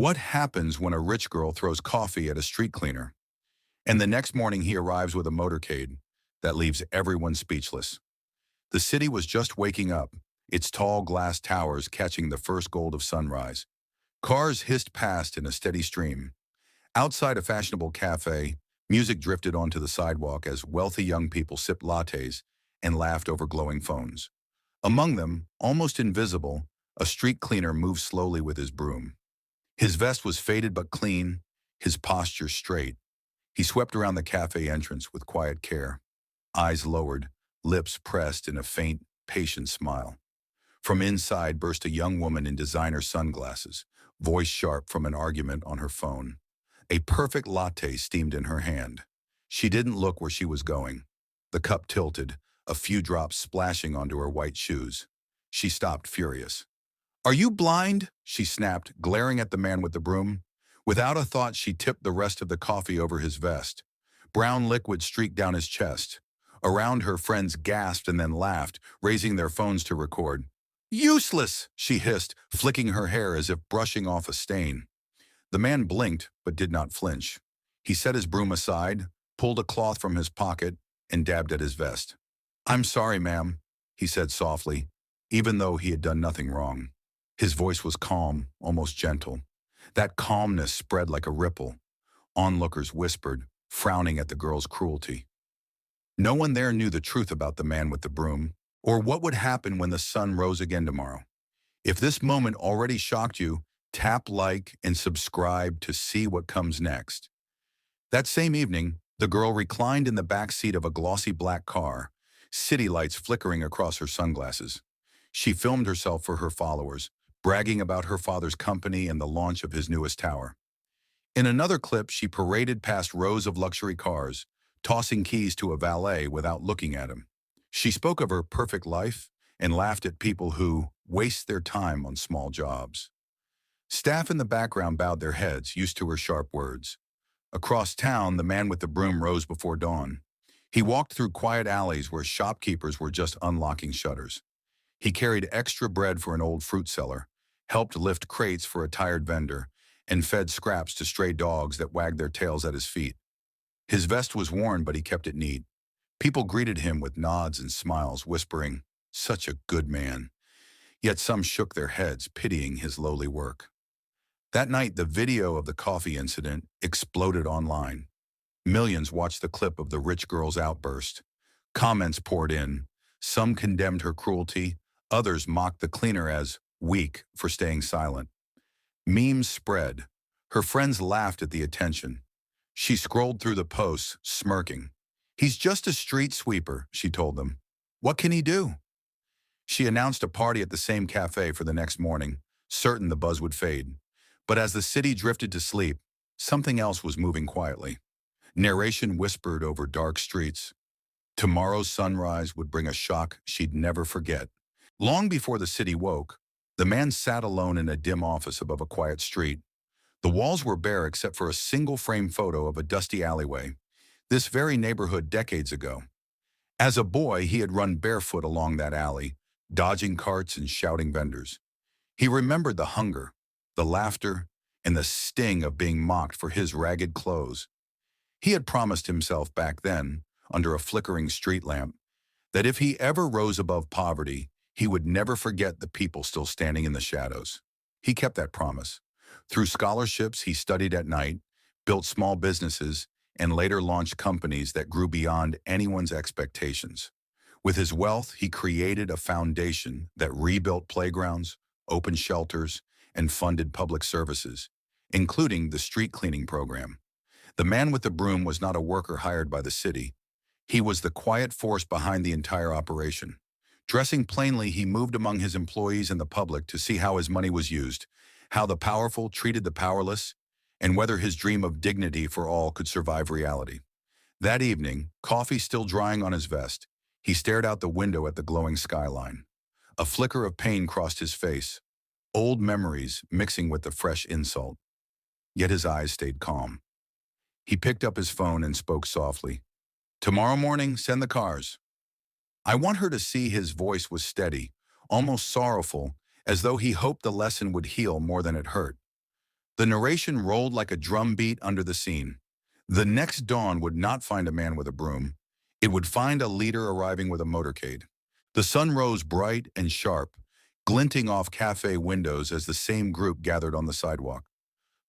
What happens when a rich girl throws coffee at a street cleaner? And the next morning he arrives with a motorcade that leaves everyone speechless. The city was just waking up, its tall glass towers catching the first gold of sunrise. Cars hissed past in a steady stream. Outside a fashionable cafe, music drifted onto the sidewalk as wealthy young people sipped lattes and laughed over glowing phones. Among them, almost invisible, a street cleaner moved slowly with his broom. His vest was faded but clean, his posture straight. He swept around the cafe entrance with quiet care, eyes lowered, lips pressed in a faint, patient smile. From inside burst a young woman in designer sunglasses, voice sharp from an argument on her phone. A perfect latte steamed in her hand. She didn't look where she was going. The cup tilted, a few drops splashing onto her white shoes. She stopped, furious. "Are you blind?" she snapped, glaring at the man with the broom. Without a thought, she tipped the rest of the coffee over his vest. Brown liquid streaked down his chest. Around her, friends gasped and then laughed, raising their phones to record. "Useless!" she hissed, flicking her hair as if brushing off a stain. The man blinked, but did not flinch. He set his broom aside, pulled a cloth from his pocket, and dabbed at his vest. "I'm sorry, ma'am," he said softly, even though he had done nothing wrong. His voice was calm, almost gentle. That calmness spread like a ripple. Onlookers whispered, frowning at the girl's cruelty. No one there knew the truth about the man with the broom, or what would happen when the sun rose again tomorrow. If this moment already shocked you, tap like and subscribe to see what comes next. That same evening, the girl reclined in the back seat of a glossy black car, city lights flickering across her sunglasses. She filmed herself for her followers, bragging about her father's company and the launch of his newest tower. In another clip, she paraded past rows of luxury cars, tossing keys to a valet without looking at him. She spoke of her perfect life and laughed at people who waste their time on small jobs. Staff in the background bowed their heads, used to her sharp words. Across town, the man with the broom rose before dawn. He walked through quiet alleys where shopkeepers were just unlocking shutters. He carried extra bread for an old fruit seller, helped lift crates for a tired vendor, and fed scraps to stray dogs that wagged their tails at his feet. His vest was worn, but he kept it neat. People greeted him with nods and smiles, whispering, "Such a good man." Yet some shook their heads, pitying his lowly work. That night, the video of the coffee incident exploded online. Millions watched the clip of the rich girl's outburst. Comments poured in. Some condemned her cruelty. Others mocked the cleaner as weak for staying silent. Memes spread. Her friends laughed at the attention. She scrolled through the posts, smirking. "He's just a street sweeper," she told them. "What can he do?" She announced a party at the same cafe for the next morning, certain the buzz would fade. But as the city drifted to sleep, something else was moving quietly. Narration whispered over dark streets. Tomorrow's sunrise would bring a shock she'd never forget. Long before the city woke, the man sat alone in a dim office above a quiet street. The walls were bare except for a single frame photo of a dusty alleyway, this very neighborhood decades ago. As a boy, he had run barefoot along that alley, dodging carts and shouting vendors. He remembered the hunger, the laughter, and the sting of being mocked for his ragged clothes. He had promised himself back then, under a flickering street lamp, that if he ever rose above poverty, he would never forget the people still standing in the shadows. He kept that promise. Through scholarships, he studied at night, built small businesses, and later launched companies that grew beyond anyone's expectations. With his wealth, he created a foundation that rebuilt playgrounds, opened shelters, and funded public services, including the street cleaning program. The man with the broom was not a worker hired by the city. He was the quiet force behind the entire operation. Dressing plainly, he moved among his employees and the public to see how his money was used, how the powerful treated the powerless, and whether his dream of dignity for all could survive reality. That evening, coffee still drying on his vest, he stared out the window at the glowing skyline. A flicker of pain crossed his face, old memories mixing with the fresh insult. Yet his eyes stayed calm. He picked up his phone and spoke softly. "Tomorrow morning, send the cars." I want her to see his voice was steady, almost sorrowful, as though he hoped the lesson would heal more than it hurt. The narration rolled like a drum beat under the scene. The next dawn would not find a man with a broom. It would find a leader arriving with a motorcade. The sun rose bright and sharp, glinting off cafe windows as the same group gathered on the sidewalk.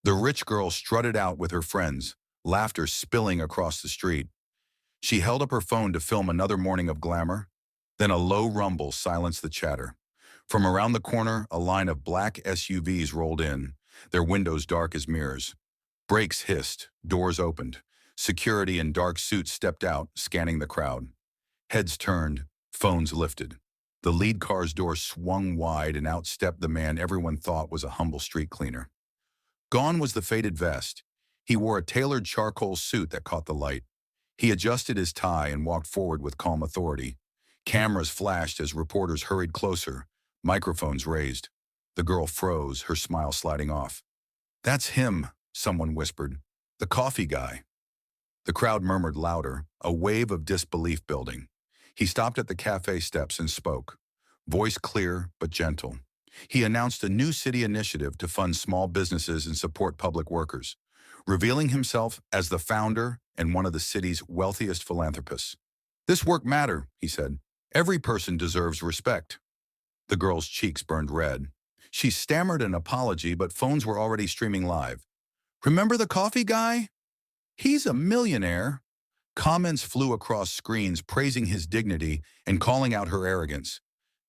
The rich girl strutted out with her friends, laughter spilling across the street. She held up her phone to film another morning of glamour. Then a low rumble silenced the chatter. From around the corner, a line of black SUVs rolled in, their windows dark as mirrors. Brakes hissed, doors opened. Security in dark suits stepped out, scanning the crowd. Heads turned, phones lifted. The lead car's door swung wide and out stepped the man everyone thought was a humble street cleaner. Gone was the faded vest. He wore a tailored charcoal suit that caught the light. He adjusted his tie and walked forward with calm authority. Cameras flashed as reporters hurried closer, microphones raised. The girl froze, her smile sliding off. "That's him," someone whispered. "The coffee guy." The crowd murmured louder, a wave of disbelief building. He stopped at the cafe steps and spoke, voice clear but gentle. He announced a new city initiative to fund small businesses and support public workers, revealing himself as the founder and one of the city's wealthiest philanthropists. "This work matter," he said. "Every person deserves respect." The girl's cheeks burned red. She stammered an apology, but phones were already streaming live. "Remember the coffee guy? He's a millionaire." Comments flew across screens praising his dignity and calling out her arrogance.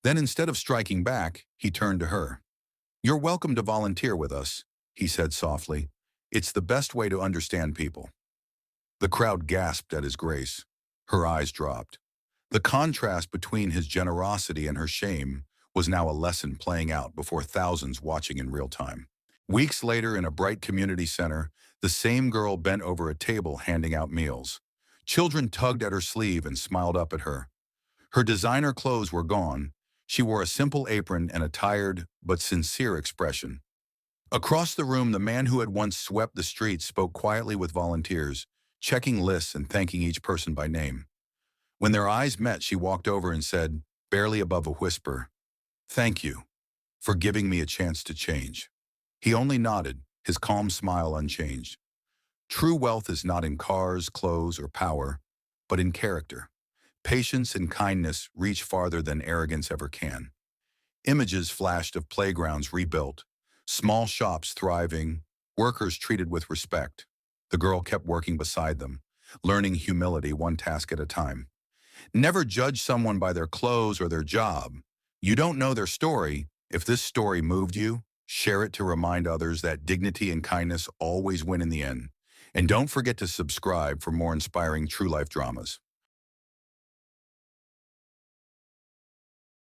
Then instead of striking back, he turned to her. "You're welcome to volunteer with us," he said softly. "It's the best way to understand people." The crowd gasped at his grace. Her eyes dropped. The contrast between his generosity and her shame was now a lesson playing out before thousands watching in real time. Weeks later, in a bright community center, the same girl bent over a table handing out meals. Children tugged at her sleeve and smiled up at her. Her designer clothes were gone. She wore a simple apron and a tired but sincere expression. Across the room, the man who had once swept the streets spoke quietly with volunteers, checking lists and thanking each person by name. When their eyes met, she walked over and said, barely above a whisper, "Thank you for giving me a chance to change." He only nodded, his calm smile unchanged. True wealth is not in cars, clothes, or power, but in character. Patience and kindness reach farther than arrogance ever can. Images flashed of playgrounds rebuilt, small shops thriving, workers treated with respect. The girl kept working beside them, learning humility one task at a time. Never judge someone by their clothes or their job. You don't know their story. If this story moved you, share it to remind others that dignity and kindness always win in the end. And don't forget to subscribe for more inspiring true life dramas.